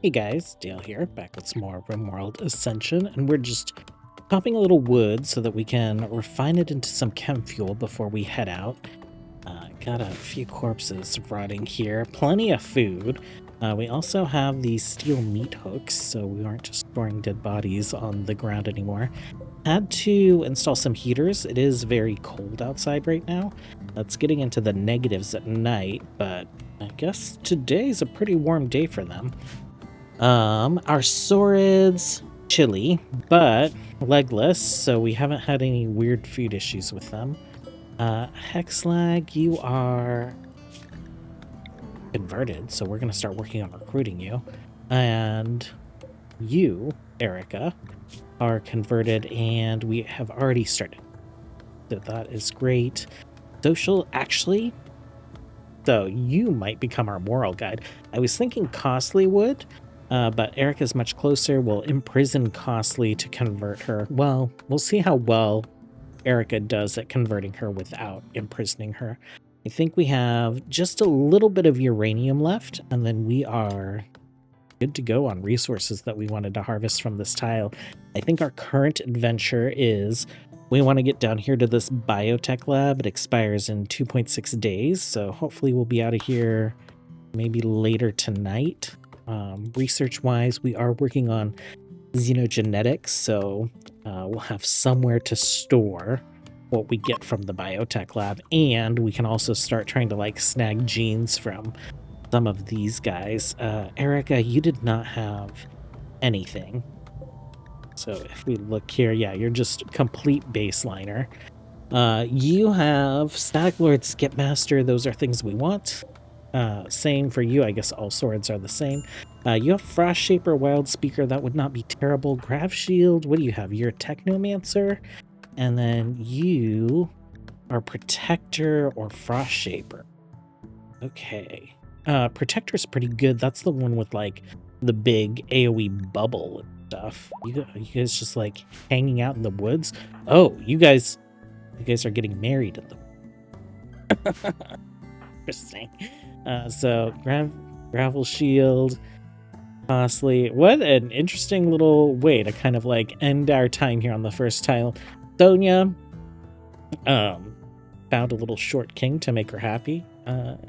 Hey guys, Dale here, back with some more RimWorld Ascension, and we're just chopping a little wood so that we can refine it into some chem fuel before we head out. Got a few corpses rotting here, plenty of food. We also have these steel meat hooks, so we aren't just storing dead bodies on the ground anymore. Had to install some heaters. It is very cold outside right now. It's getting into the negatives at night, but I guess today's a pretty warm day for them. Our Saurids, chilly, but legless, so we haven't had any weird food issues with them. Hexlag, you are converted, so we're going to start working on recruiting you. And you, Erica, are converted, and we have already started. So that is great. Social, actually, so you might become our moral guide. I was thinking Costly would, but Erica's much closer. We'll imprison Costly to convert her. Well, we'll see how well Erica does at converting her without imprisoning her. I think we have just a little bit of uranium left, and then we are good to go on resources that we wanted to harvest from this tile. I think our current adventure is we want to get down here to this biotech lab. It expires in 2.6 days, so hopefully we'll be out of here maybe later tonight. Research-wise, we are working on xenogenetics, so we'll have somewhere to store what we get from the biotech lab, and we can also start trying to like snag genes from some of these guys. Erica, you did not have anything. So if we look here, yeah, you're just complete baseliner. You have Static Lord, Skipmaster. Those are things we want. Same for you. I guess all swords are the same. You have Frost Shaper, Wild Speaker. That would not be terrible. Grav Shield. What do you have? You're a Technomancer. And then you are Protector or Frost Shaper. Okay. Protector's pretty good. That's the one with like the big AoE bubble and stuff. You guys just like hanging out in the woods. Oh, you guys are getting married in the interesting. So gravel shield, Costly. What an interesting little way to kind of like end our time here on the first tile. Sonia found a little short king to make her happy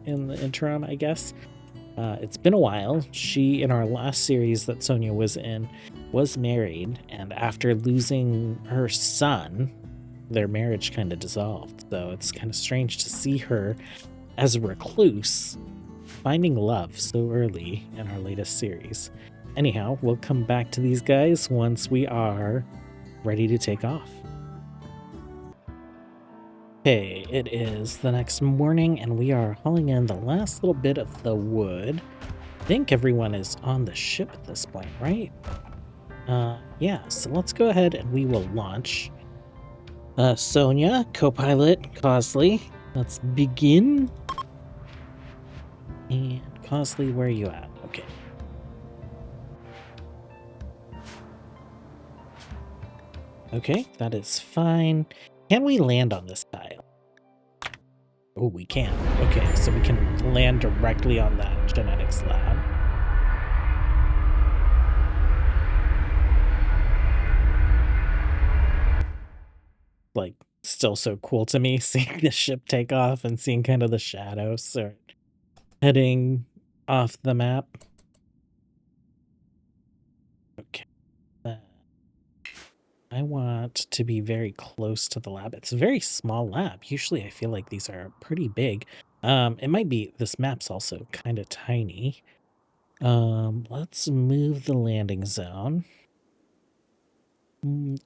in the interim, I guess. It's been a while. She, in our last series that Sonia was in, was married, and after losing her son, their marriage kind of dissolved. So it's kind of strange to see her as a recluse finding love so early in our latest series. Anyhow, we'll come back to these guys once we are ready to take off. Okay, it is the next morning, and we are hauling in the last little bit of the wood. I think everyone is on the ship at this point, right? Yeah, so let's go ahead and we will launch. Sonia, co-pilot, Cosley, let's begin. And Cosley, where are you at? Okay. Okay, that is fine. Can we land on this tile? Oh, we can. Okay, so we can land directly on that genetics lab. Like, still so cool to me seeing the ship take off and seeing kind of the shadows start heading off the map. Okay. I want to be very close to the lab. It's a very small lab. Usually I feel like these are pretty big. It might be, this map's also kind of tiny. Let's move the landing zone.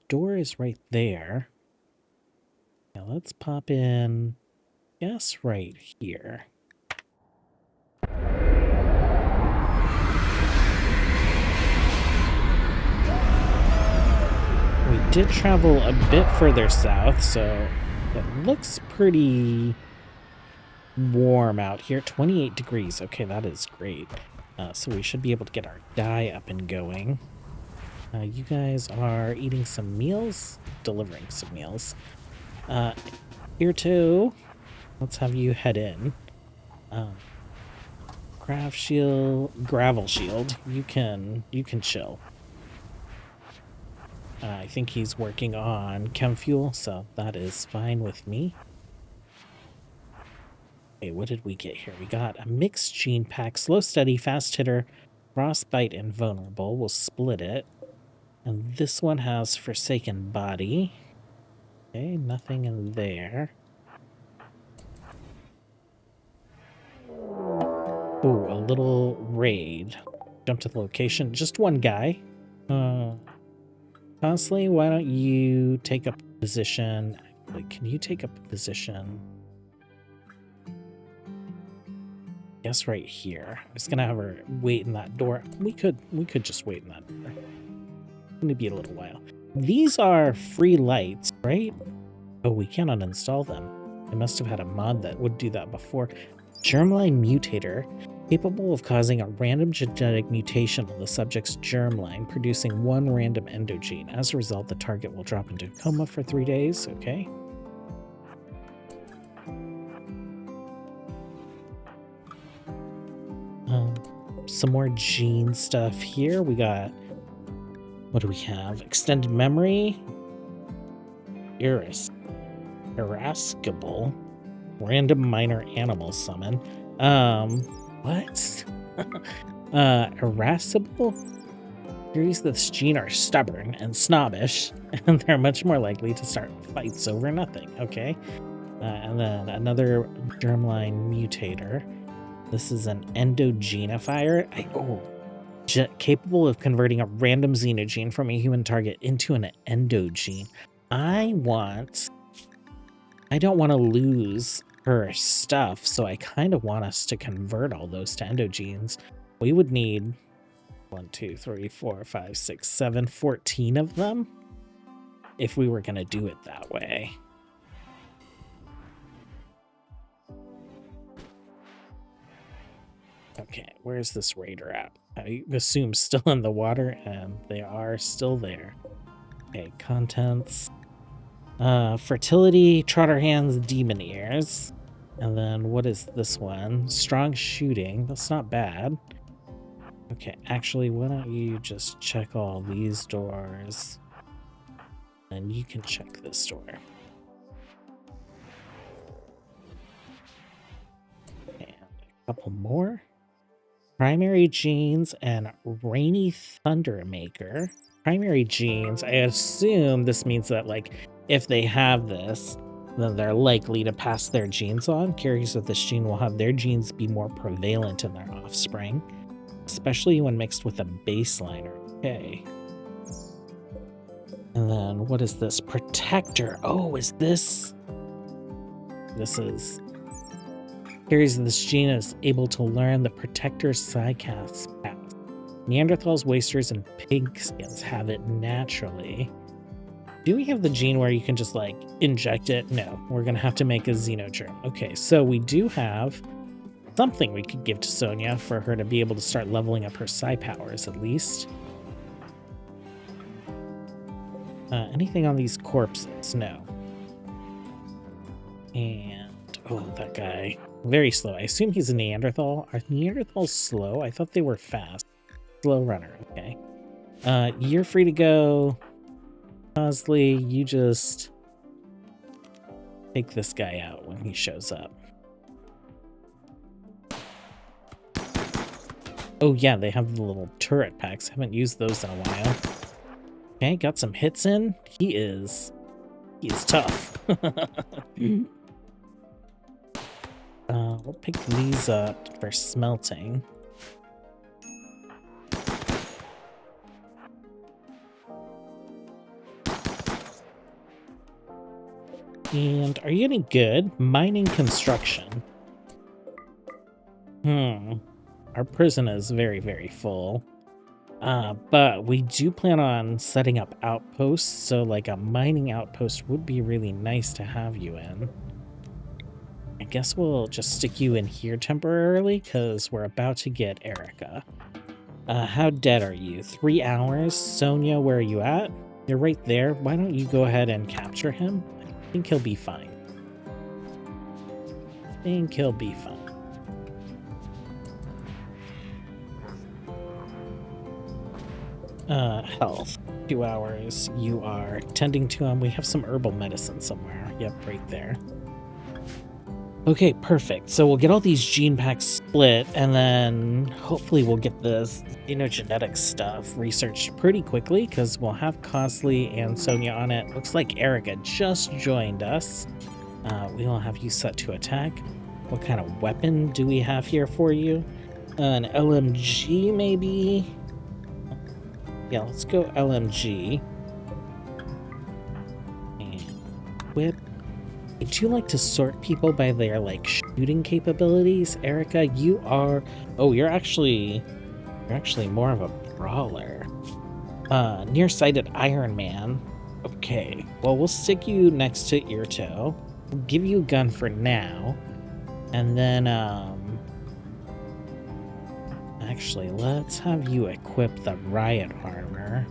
Door is right there. Now let's pop in, I guess right here. We did travel a bit further south, so it looks pretty warm out here. 28 degrees. Okay, that is great. So we should be able to get our dye up and going. You guys are eating some meals, delivering some meals. Here too, let's have you head in. Gravel shield. You can chill. I think he's working on chem fuel, so that is fine with me. Okay, what did we get here? We got a mixed gene pack, slow, steady, fast hitter, frostbite, and vulnerable. We'll split it. And this one has forsaken body. Okay, nothing in there. Ooh, a little raid. Jump to the location. Just one guy. Constantly, why don't you take up a position? Actually, can you take up a position? Guess right here. I'm just gonna have her wait in that door. We could just wait in that door. It's gonna be a little while. These are free lights, right? Oh, we cannot install them. They must have had a mod that would do that before. Germline mutator, capable of causing a random genetic mutation on the subject's germline, producing one random endogene. As a result, the target will drop into coma for 3 days. Okay. Some more gene stuff here. We got, what do we have? Extended memory. Irascible. Random minor animal summon. What? Irascible? Theories that this gene are stubborn and snobbish, and they're much more likely to start fights over nothing. Okay. And then another germline mutator. This is an endogenifier. Capable of converting a random xenogene from a human target into an endogene. I don't want to lose her stuff, so I kind of want us to convert all those to endogenes. We would need 1, 2, 3, 4, 5, 6, 7, 14 of them if we were going to do it that way. Okay, where's this raider at? I assume still in the water, and they are still there. Okay, contents. Fertility, trotter hands, demon ears. And then what is this one? Strong shooting. That's not bad. Okay, actually, why don't you just check all these doors? And you can check this door. And a couple more. Primary genes and Rainy Thundermaker. Primary genes, I assume this means that, like, if they have this, then they're likely to pass their genes on. Carriers of this gene will have their genes be more prevalent in their offspring, especially when mixed with a baseliner. Okay. And then what is this? Protector. Oh, is this? This is... Carriers of this gene is able to learn the Protector's Psycast path. Neanderthals, wasters, and pigskins have it naturally. Do we have the gene where you can just, like, inject it? No, we're going to have to make a xenogerm. Okay, so we do have something we could give to Sonia for her to be able to start leveling up her psi powers, at least. Anything on these corpses? No. And, oh, that guy. Very slow. I assume he's a Neanderthal. Are Neanderthals slow? I thought they were fast. Slow runner, okay. You're free to go. Bosley, you just take this guy out when he shows up. Oh yeah, they have the little turret packs. Haven't used those in a while. Okay, got some hits in. He is tough. We'll pick these up for smelting. And are you any good? Mining construction. Our prison is very, very full. But we do plan on setting up outposts, so like a mining outpost would be really nice to have you in. I guess we'll just stick you in here temporarily, because we're about to get Erica. How dead are you? 3 hours? Sonia, where are you at? You're right there. Why don't you go ahead and capture him? I think he'll be fine. Health. 2 hours. You are tending to him. We have some herbal medicine somewhere. Yep, right there. Okay, perfect. So we'll get all these gene packs split, and then hopefully we'll get this genetic stuff researched pretty quickly, because we'll have Cosley and Sonia on it. Looks like Erica just joined us. We will have you set to attack. What kind of weapon do we have here for you? An LMG, maybe? Yeah, let's go LMG. And whip. I do like to sort people by their, like, shooting capabilities. Erica, you are... Oh, you're actually more of a brawler. Nearsighted Iron Man. Okay, well, we'll stick you next to Irto. We'll give you a gun for now. And then, actually, let's have you equip the riot armor.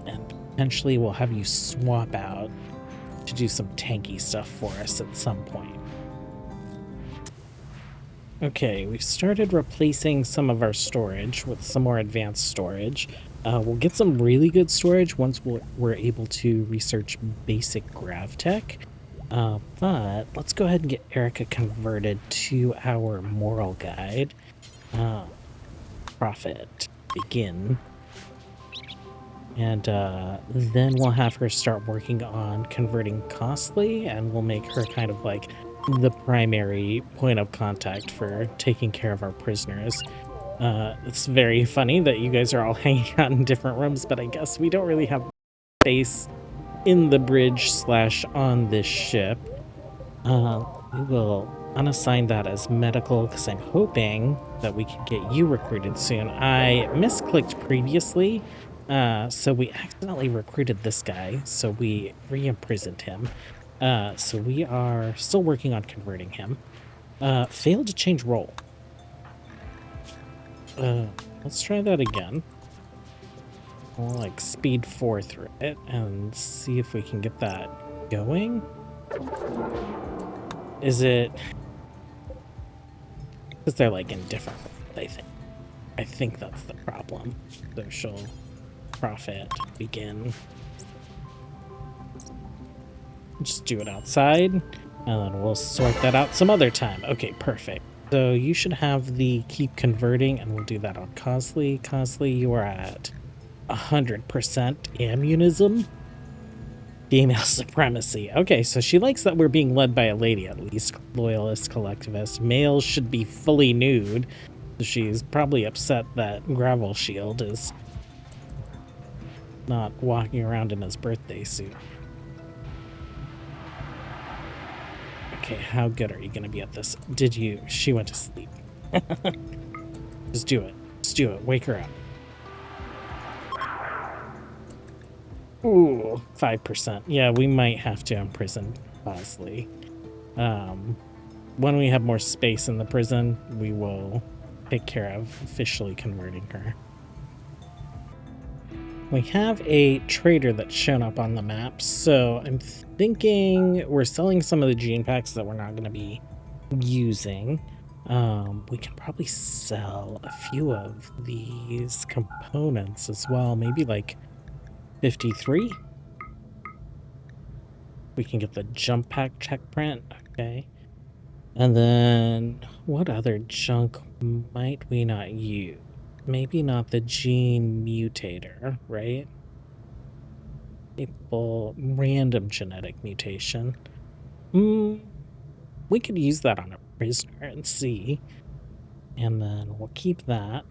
And potentially we'll have you swap out to do some tanky stuff for us at some point. Okay, we've started replacing some of our storage with some more advanced storage. We'll get some really good storage once we're able to research basic grav tech. But let's go ahead and get Erica converted to our moral guide. Profit. Begin. And then we'll have her start working on converting Costly, and we'll make her kind of like the primary point of contact for taking care of our prisoners. It's very funny that you guys are all hanging out in different rooms, but I guess we don't really have space in the bridge / on this ship. We will unassign that as medical, because I'm hoping that we can get you recruited soon. I misclicked previously, so we accidentally recruited this guy, so we re-imprisoned him. So we are still working on converting him. Failed to change role. Let's try that again. We'll like speed 4 through it and see if we can get that going. Is it... Because they're like in different ways, I think that's the problem. Social profit begin. Just do it outside, and then we'll sort that out some other time. Okay, perfect. So you should have the keep converting, and we'll do that on Cosley. Cosley, you are at 100% ammunism. Female supremacy. Okay, so she likes that we're being led by a lady, at least. Loyalist, collectivist. Males should be fully nude. She's probably upset that Gravel Shield is not walking around in his birthday suit. Okay, how good are you going to be at this? Did you... She went to sleep. Just do it. Just do it. Wake her up. Ooh, 5%. Yeah, we might have to imprison Bosley. When we have more space in the prison, we will take care of officially converting her. We have a trader that's shown up on the map, so I'm thinking we're selling some of the gene packs that we're not going to be using. We can probably sell a few of these components as well, maybe like 53. We can get the jump pack check print. Okay. And then what other junk might we not use? Maybe not the gene mutator, right? People, random genetic mutation. We could use that on a prisoner and see. And then we'll keep that.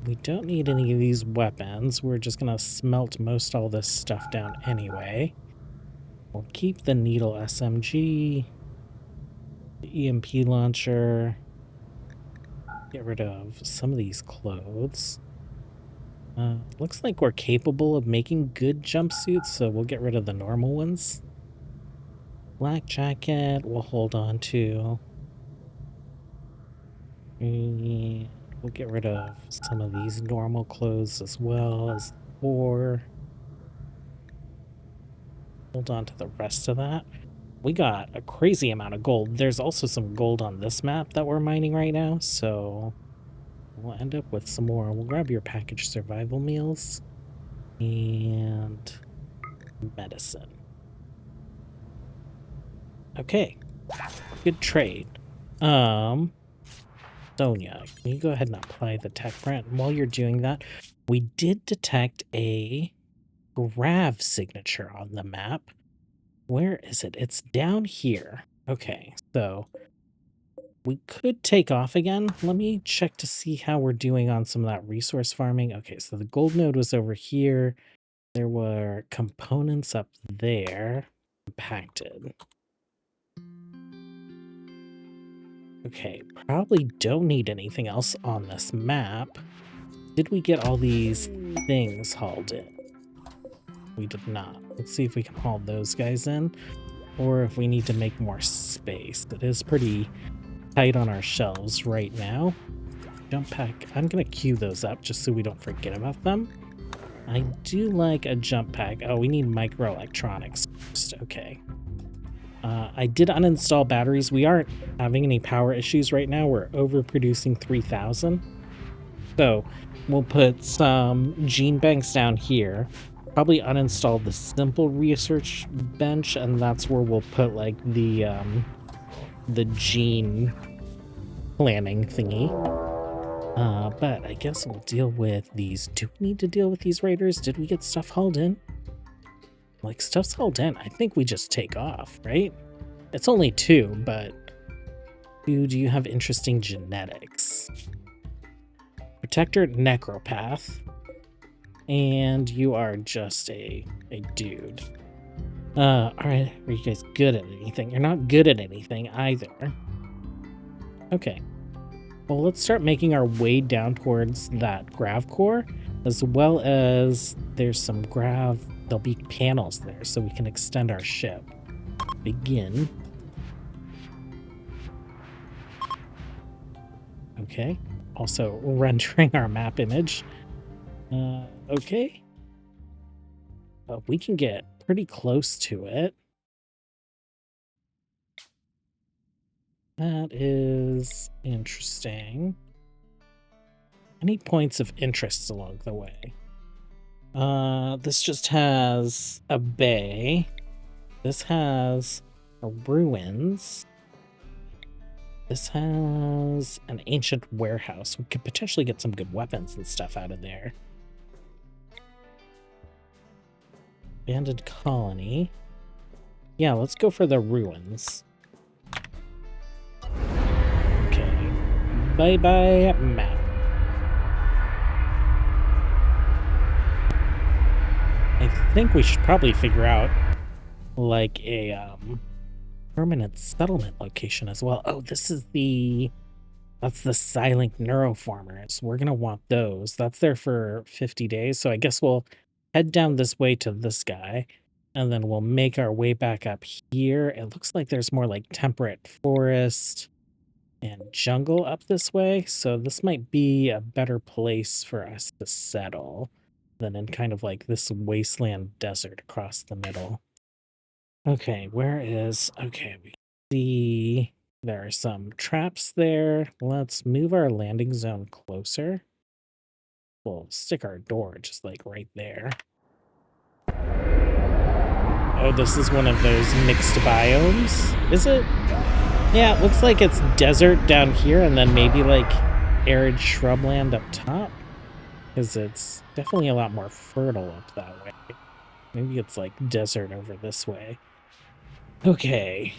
We don't need any of these weapons. We're just going to smelt most all this stuff down anyway. We'll keep the needle SMG, the EMP launcher, get rid of some of these clothes. Looks like we're capable of making good jumpsuits, so we'll get rid of the normal ones. Black jacket, we'll hold on to. And we'll get rid of some of these normal clothes as well as 4. Hold on to the rest of that. We got a crazy amount of gold. There's also some gold on this map that we're mining right now, so We'll end up with some more. We'll grab your packaged survival meals and medicine. Okay, good trade. Sonia, can you go ahead and apply the tech print? And while you're doing that, we did detect a grav signature on the map. Where is it? It's down here. Okay, so we could take off again. Let me check to see how we're doing on some of that resource farming. Okay, so the gold node was over here. There were components up there compacted. Okay, probably don't need anything else on this map. Did we get all these things hauled in? We did not. Let's see if we can haul those guys in, or if we need to make more space. It is pretty tight on our shelves right now. Jump pack. I'm going to queue those up just so we don't forget about them. I do like a jump pack. Oh, we need microelectronics first. Okay. I did uninstall batteries. We aren't having any power issues right now. We're overproducing 3,000. So we'll put some gene banks down here. Probably uninstall the simple research bench, and that's where we'll put like the gene planning thingy. But I guess we'll deal with these. Do we need to deal with these raiders? Did we get stuff hauled in? Like, stuff's hauled in. I think we just take off, right? It's only 2, but do you have interesting genetics? Protector Necropath. And you are just a dude. Alright, are you guys good at anything? You're not good at anything either. Okay. Well, let's start making our way down towards that grav core, as well as there's some grav. There'll be panels there, so we can extend our ship. Begin. Okay. Also rendering our map image. Okay. We can get pretty close to it. That is interesting. Any points of interest along the way? This just has a bay. This has a ruins. This has an ancient warehouse. We could potentially get some good weapons and stuff out of there. Abandoned colony. Yeah, let's go for the ruins. Okay. Bye-bye, map. I think we should probably figure out, like, a, permanent settlement location as well. Oh, this is that's the silent neuroformers. We're gonna want those. That's there for 50 days, so I guess we'll head down this way to this guy, and then we'll make our way back up here. It looks like there's more like temperate forest and jungle up this way, so this might be a better place for us to settle than in kind of like this wasteland desert across the middle. Okay, okay, we see there are some traps there. Let's move our landing zone closer. We'll stick our door just like right there. Oh, this is one of those mixed biomes, is it? Yeah, it looks like it's desert down here and then maybe like arid shrubland up top. Because it's definitely a lot more fertile up that way. Maybe it's like desert over this way. Okay.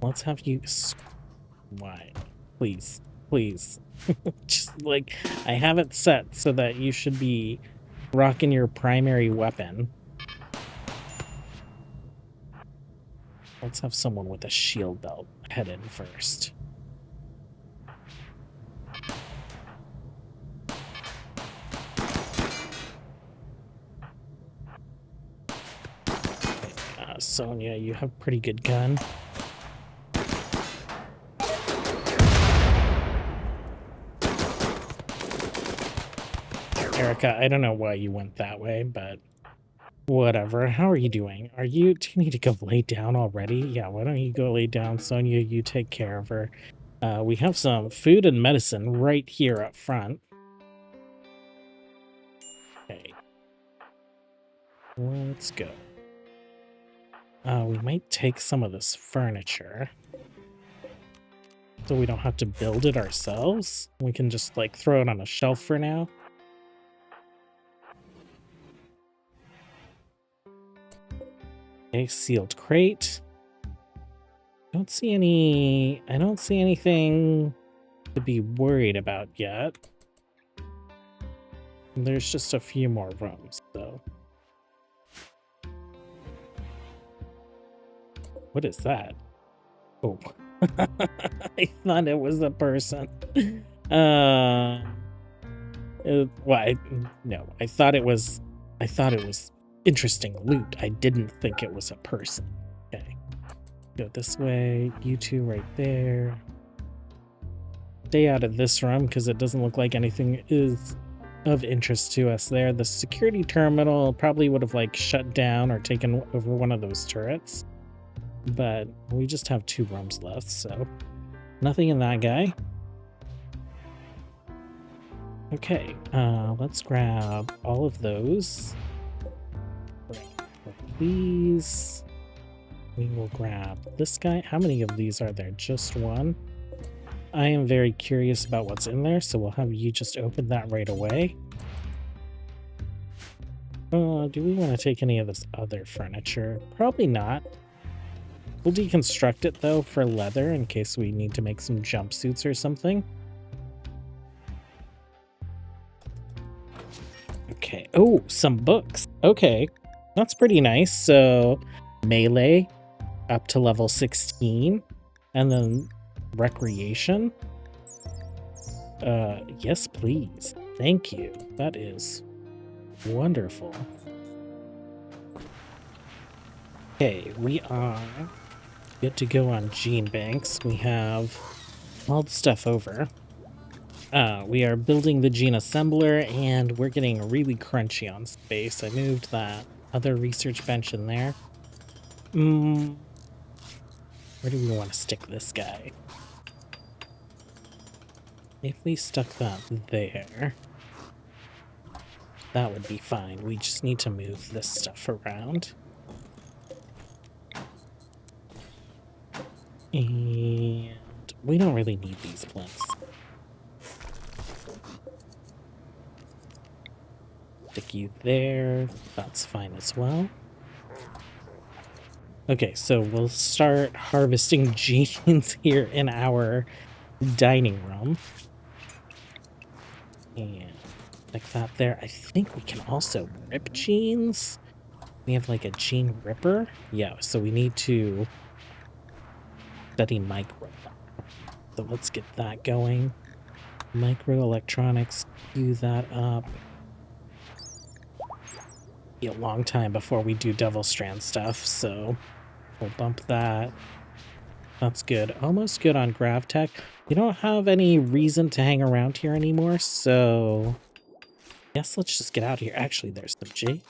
Let's have you... Why? Please. Please. Just like, I have it set so that you should be rocking your primary weapon. Let's have someone with a shield belt head in first. Sonia, you have a pretty good gun. Erica, I don't know why you went that way, but whatever. How are you doing? Do you need to go lay down already? Yeah, why don't you go lay down? Sonia, you take care of her. We have some food and medicine right here up front. Okay. Let's go. We might take some of this furniture, so we don't have to build it ourselves. We can just like throw it on a shelf for now. Okay, sealed crate. I don't see anything to be worried about yet. There's just a few more rooms, so. What is that? Oh, I thought it was a person. No, I thought it was interesting loot. I didn't think it was a person. Okay, go this way. You two right there. Stay out of this room because it doesn't look like anything is of interest to us there. The security terminal probably would have like shut down or taken over one of those turrets. But we just have 2 rooms left, so nothing in that guy. Okay, let's grab all of those. Please. We will grab this guy. How many of these are there? Just 1. I am very curious about what's in there, so we'll have you just open that right away. Do we want to take any of this other furniture? Probably not. We'll deconstruct it, though, for leather in case we need to make some jumpsuits or something. Okay. Oh, some books. Okay. That's pretty nice. So, melee up to level 16. And then recreation. Yes, please. Thank you. That is wonderful. Okay, we are good to go on gene banks. We have all the stuff over. We are building the gene assembler, and we're getting really crunchy on space. I moved that other research bench in there. Where do we want to stick this guy? If we stuck that there, that would be fine. We just need to move this stuff around. And we don't really need these plinths. Stick you there. That's fine as well. Okay, so we'll start harvesting genes here in our dining room. And like that there. I think we can also rip genes. We have like a gene ripper. Yeah, so we need to study micro. So let's get that going. Microelectronics, do that up. Be a long time before we do Devil Strand stuff, so we'll bump that. That's good. Almost good on GravTech. We don't have any reason to hang around here anymore, so yes, let's just get out of here. Actually, there's the jade.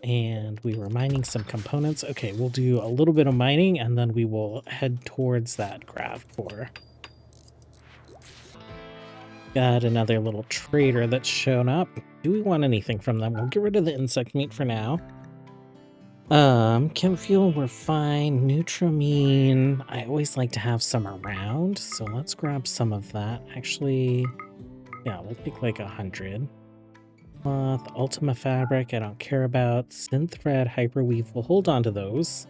And we were mining some components. Okay, we'll do a little bit of mining, and then we will head towards that grav core. Got another little trader that's shown up. Do we want anything from them? We'll get rid of the insect meat for now. Chem fuel, we're fine. Nutramine, I always like to have some around, so let's grab some of that. Actually, yeah, we'll pick like 100. Cloth, Ultima Fabric, I don't care about. Synth Thread, Hyperweave, we'll hold on to those.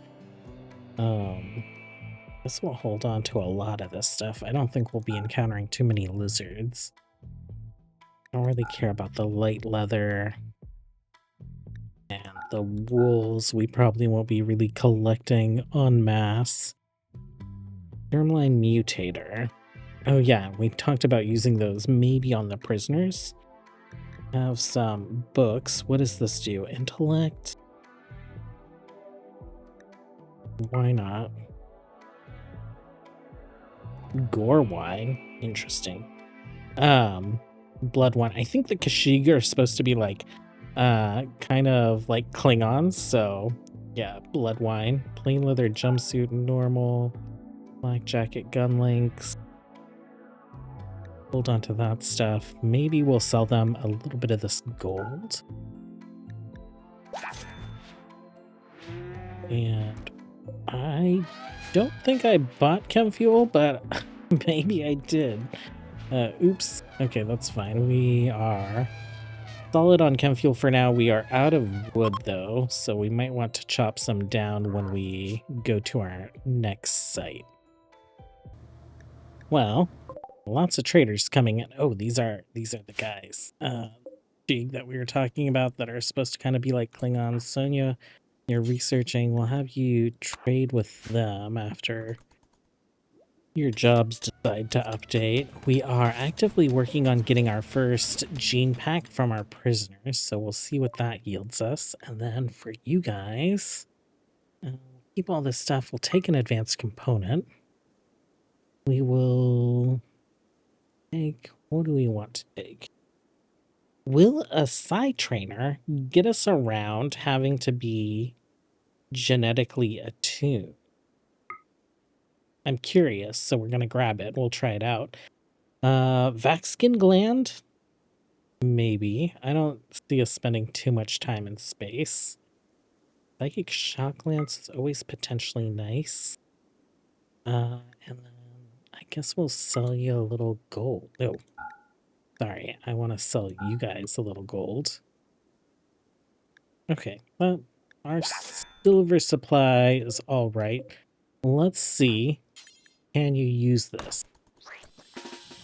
Guess we'll hold on to a lot of this stuff. I don't think we'll be encountering too many lizards. I don't really care about the light leather. And the wools we probably won't be really collecting en masse. Germline Mutator. Oh yeah, we talked about using those maybe on the prisoners. Have some books. What does this do? Intellect? Why not? Gore wine. Interesting. Blood wine. I think the Kashiga are supposed to be like kind of like Klingons, so yeah, blood wine. Plain leather jumpsuit, normal. Black jacket gun links. Hold on to that stuff. Maybe we'll sell them a little bit of this gold. And I don't think I bought chem fuel, but maybe I did. Oops. Okay, that's fine. We are solid on chem fuel for now. We are out of wood though, so we might want to chop some down when we go to our next site. Well, lots of traders coming in. Oh, these are the guys that we were talking about that are supposed to kind of be like Klingons. Sonia, you're researching. We'll have you trade with them after your jobs decide to update. We are actively working on getting our first gene pack from our prisoners, so we'll see what that yields us. And then for you guys, keep all this stuff. We'll take an advanced component. We will take, what do we want to take? Will a psi trainer get us around having to be genetically attuned? I'm curious, so we're going to grab it. We'll try it out. Vaxkin gland? Maybe. I don't see us spending too much time in space. Psychic shock lance is always potentially nice. And then I guess we'll sell you a little gold. Oh, sorry. I want to sell you guys a little gold. Okay, well, our silver supply is all right. Let's see. Can you use this?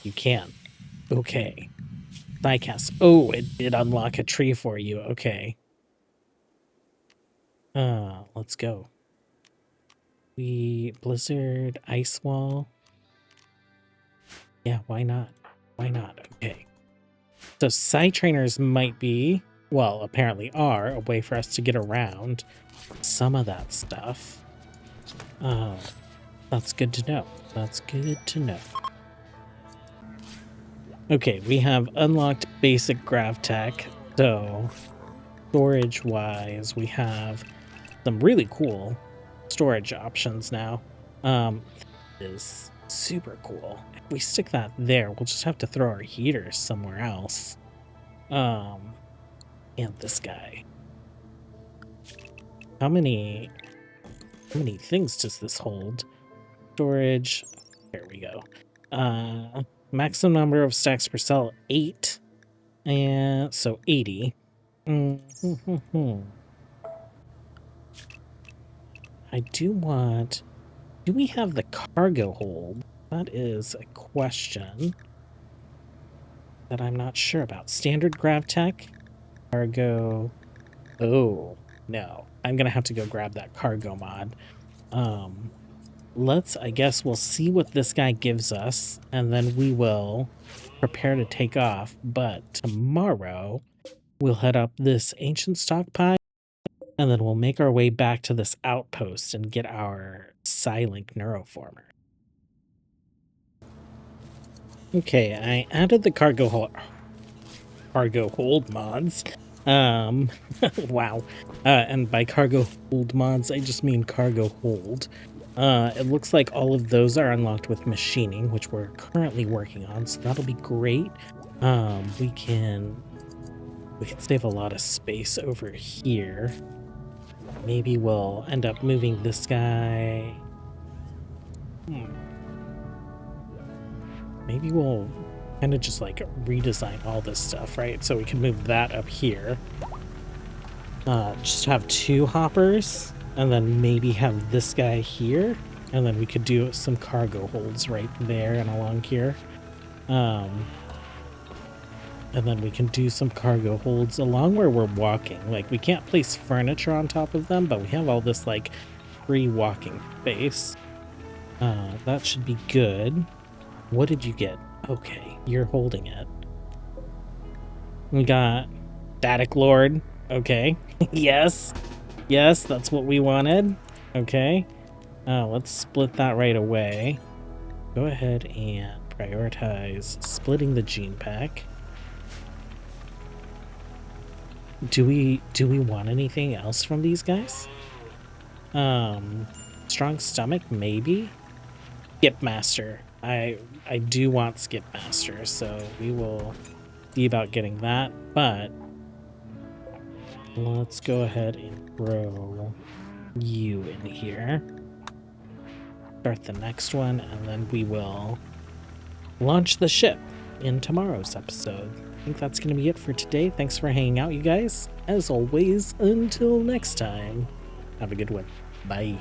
You can. Okay. Diecast. Oh, it did unlock a tree for you. Okay. Let's go. Blizzard, ice wall. Yeah, why not? Why not? Okay. So psi trainers might be, well, apparently are, a way for us to get around some of that stuff. That's good to know. That's good to know. Okay, we have unlocked basic grav tech. So storage-wise, we have some really cool storage options now. Is super cool. If we stick that there, we'll just have to throw our heaters somewhere else. And this guy. How many things does this hold? Storage. There we go. Maximum number of stacks per cell, 8. And so 80. I do want... Do we have the cargo hold? That is a question that I'm not sure about. Standard grav tech? Cargo... Oh, no. I'm gonna have to go grab that cargo mod. I guess we'll see what this guy gives us, and then we will prepare to take off. But tomorrow, we'll head up this ancient stockpile, and then we'll make our way back to this outpost and get our Psi-Link neuroformer. Okay, I added the cargo hold mods. Wow. And by cargo hold mods, I just mean cargo hold. It looks like all of those are unlocked with machining, which we're currently working on, so that'll be great. We can save a lot of space over here. Maybe we'll end up moving this guy. Maybe we'll kind of just like redesign all this stuff, right? So we can move that up here. Just have 2 hoppers, and then maybe have this guy here, and then we could do some cargo holds right there and along here. And then we can do some cargo holds along where we're walking. Like, we can't place furniture on top of them, but we have all this like free walking space. That should be good. What did you get? Okay, you're holding it. We got Static Lord. Okay. Yes. Yes, that's what we wanted. Okay. Let's split that right away. Go ahead and prioritize splitting the gene pack. Do we want anything else from these guys? Strong stomach, maybe. Skip Master. I do want Skip Master, so we will see about getting that, but let's go ahead and throw you in here. Start the next one, and then we will launch the ship in tomorrow's episode. I think that's going to be it for today. Thanks for hanging out, you guys. As always, until next time, have a good one. Bye.